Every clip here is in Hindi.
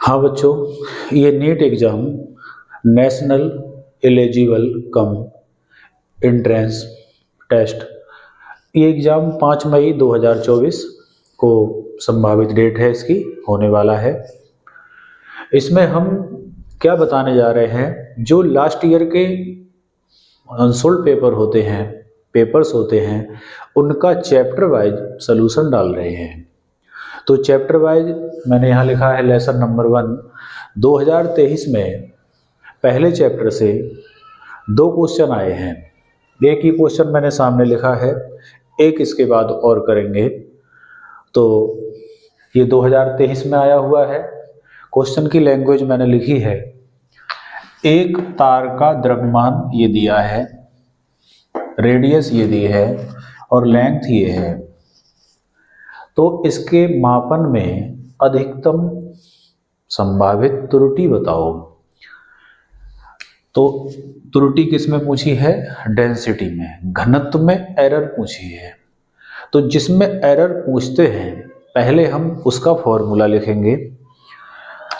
हाँ बच्चों, ये NEET exam national eligible cum entrance test, ये एग्ज़ाम 5 मई 2024 को संभावित डेट है, इसकी होने वाला है। इसमें हम क्या बताने जा रहे हैं, जो लास्ट ईयर के अनसोल्ड पेपर होते हैं, पेपर्स होते हैं, उनका चैप्टर वाइज सॉल्यूशन डाल रहे हैं। तो चैप्टर वाइज मैंने यहाँ लिखा है लेसन नंबर 1। 2023 में पहले चैप्टर से 2 क्वेश्चन आए हैं। एक ही क्वेश्चन मैंने सामने लिखा है, एक इसके बाद और करेंगे। तो ये 2023 में आया हुआ है। क्वेश्चन की लैंग्वेज मैंने लिखी है, एक तार का द्रव्यमान ये दिया है, रेडियस ये दी है और लेंथ ये है। तो इसके मापन में अधिकतम संभावित त्रुटि बताओ। तो त्रुटि किस में पूछी है? डेंसिटी में, घनत्व में एरर पूछी है। तो जिसमें एरर पूछते हैं पहले हम उसका फॉर्मूला लिखेंगे।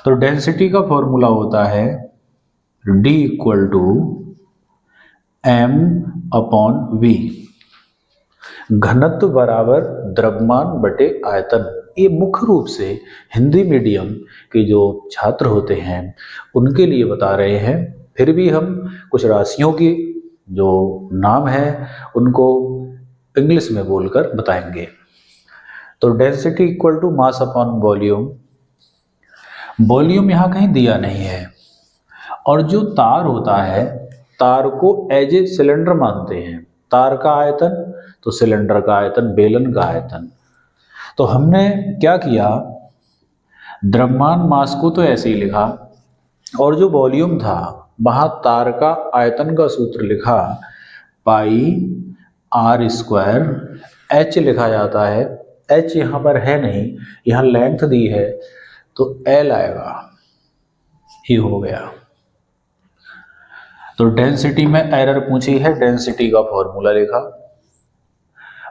तो डेंसिटी का फॉर्मूला होता है D equal to M upon V, घनत्व बराबर द्रव्यमान बटे आयतन। ये मुख्य रूप से हिंदी मीडियम के जो छात्र होते हैं उनके लिए बता रहे हैं, फिर भी हम कुछ राशियों की जो नाम है उनको इंग्लिश में बोलकर बताएंगे। तो density equal to mass upon volume, volume यहाँ कहीं दिया नहीं है। और जो तार होता है, तार को एज ए सिलेंडर मानते हैं। तार का आयतन तो सिलेंडर का आयतन, बेलन का आयतन। तो हमने क्या किया, द्रव्यमान मास को तो ऐसे ही लिखा, और जो वॉल्यूम था वहाँ तार का आयतन का सूत्र लिखा, पाई आर स्क्वायर। एच लिखा जाता है, एच यहाँ पर है नहीं, यहाँ लेंथ दी है तो एल आएगा, ही हो गया। तो डेंसिटी में एरर पूछी है, डेंसिटी का फॉर्मूला लिखा,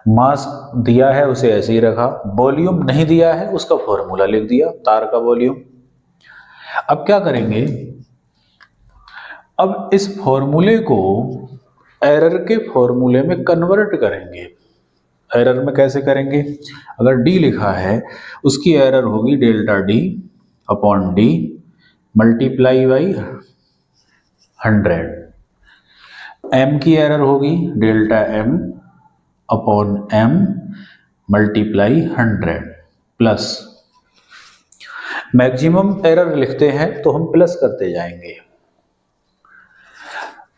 मास दिया है उसे ऐसे ही रखा, वॉल्यूम नहीं दिया है उसका फॉर्मूला लिख दिया, तार का वॉल्यूम। अब क्या करेंगे, अब इस फॉर्मूले को एरर के फॉर्मूले में कन्वर्ट करेंगे। एरर में कैसे करेंगे, अगर D लिखा है उसकी एरर होगी delta D upon D multiply by 100। M की एरर होगी delta M upon M multiply 100 plus, maximum error लिखते हैं तो हम प्लस करते जाएंगे।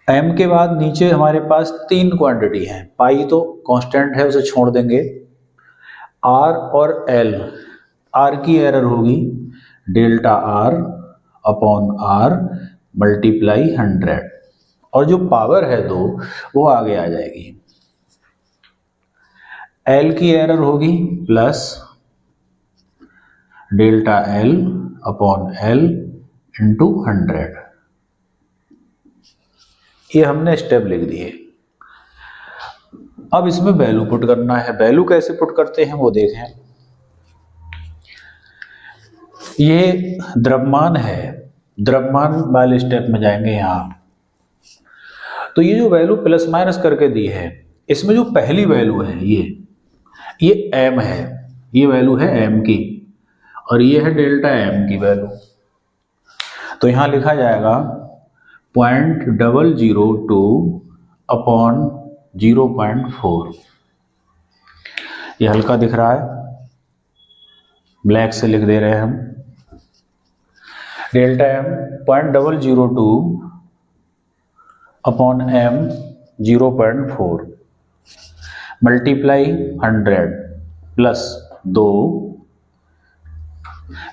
M के बाद नीचे हमारे पास 3 क्वांटिटी हैं, पाई तो कांस्टेंट है उसे छोड़ देंगे, R और L। R की एरर होगी delta R upon R multiply 100, और जो पावर है 2 वो आगे आ जाएगी। L की एरर होगी plus delta L upon L into 100। ये हमने स्टेप लिख दिए। अब इसमें वैल्यू पुट करना है। वैल्यू कैसे पुट करते हैं वो देखें। ये द्रव्यमान है, द्रव्यमान वाले स्टेप में जाएंगे यहाँ। तो ये जो वैल्यू प्लस माइनस करके दी है, इसमें जो पहली वैल्यू है ये M है, ये वैल्यू है M की, और ये है डेल्टा M की वैल्यू। तो यहाँ लिखा जाएगा 0.002 अपॉन 0.4। ये हल्का दिख रहा है, ब्लैक से लिख दे रहे हैं हम। Delta M 0.002 upon M 0.4 multiply 100 plus 2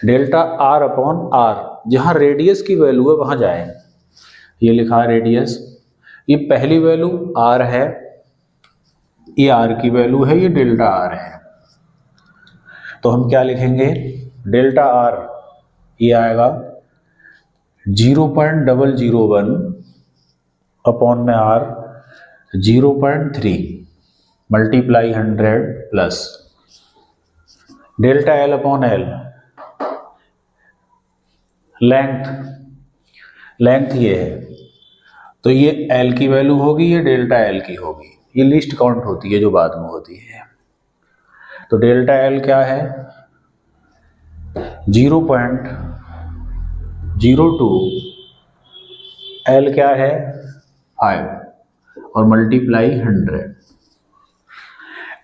delta R upon R, जहाँ रेडियस की वैल्यू है वहाँ जाए। ये लिखा रेडियस, ये पहली वैल्यू R है, ये R की वैल्यू है, ये डेल्टा R है। तो हम क्या लिखेंगे, डेल्टा R ये आएगा 0.001 अपॉन में R 0.3 multiply 100 plus delta L upon L, length ये है, तो ये एल की वैल्यू होगी, ये डेल्टा एल की होगी। ये लीस्ट काउंट होती है जो बाद में होती है। तो डेल्टा एल क्या है, 0.02, एल क्या है 5 और मल्टीप्लाई 100।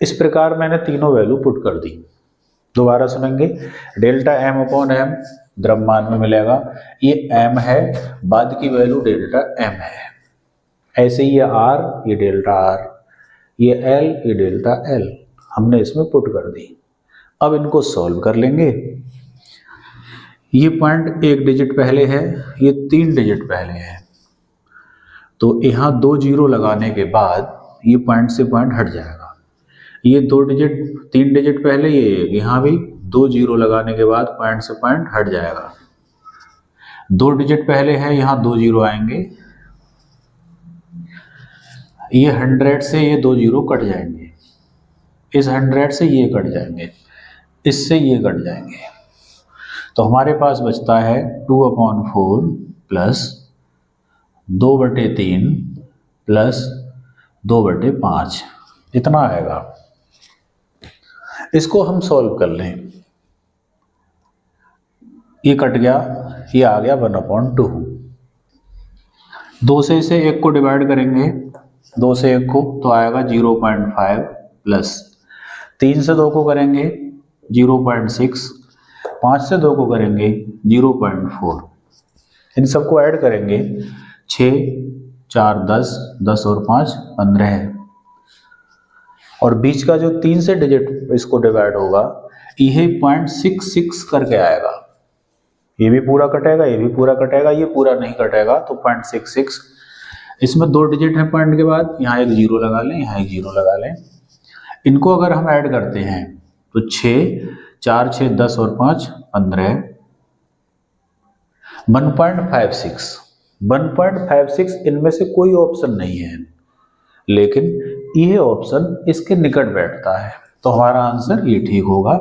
इस प्रकार मैंने तीनों वैल्यू पुट कर दी। दोबारा सुनेंगे, डेल्टा एम अपॉन एम द्रव्यमान में मिलेगा, ये एम है, बाद की वैल्यू डेल्टा एम है। ऐसे ही ये आर, ये डेल्टा आर, ये एल, ये डेल्टा एल हमने इसमें पुट कर दी। अब इनको सॉल्व कर लेंगे। ये पॉइंट 1 डिजिट पहले है, ये 3 डिजिट पहले है, तो यहाँ 2 जीरो लगाने के बाद ये पॉइंट से पॉइंट हट जाएगा। ये 3 डिजिट पहले, ये यहाँ भी 2 जीरो लगाने के बाद पॉइंट से पॉइंट हट जाएगा। 2 डिजिट पहले है, यहाँ 2 जीरो आएंगे, ये 100 से ये 2 जीरो कट जाएंगे, इस 100 से ये कट जाएंगे, इससे ये कट जाएंगे, तो हमारे पास बचता है 2/4 प्लस 2/3 प्लस 2/5, इतना आएगा। इसको हम सॉल्व कर लें, ये कट गया, ये आ गया 1/2। 2 से इसे 1 को डिवाइड करेंगे, 2 से 1 को, तो आएगा 0.5 प्लस 3 से 2 को करेंगे 0.6, 5 से 2 को करेंगे 0.4। इन सबको ऐड करेंगे, 6 4 10, 10 और 5 15 है, और बीच का जो 3 से डिजिट इसको डिवाइड होगा, ये 0.66 करके आएगा। ये भी पूरा कटेगा, ये भी पूरा कटेगा, ये पूरा नहीं कटेगा, तो 0.66। इसमें 2 डिजिट है पॉइंट के बाद, यहाँ एक जीरो लगा लें, यहाँ एक जीरो लगा लें। इनको अगर हम ऐड करते हैं तो 6 4 6 10 और 5 15, 1.56। इनमें से कोई ऑप्शन नहीं है, लेकिन यह ऑप्शन इसके निकट बैठता है, तो हमारा आंसर ये ठीक होगा।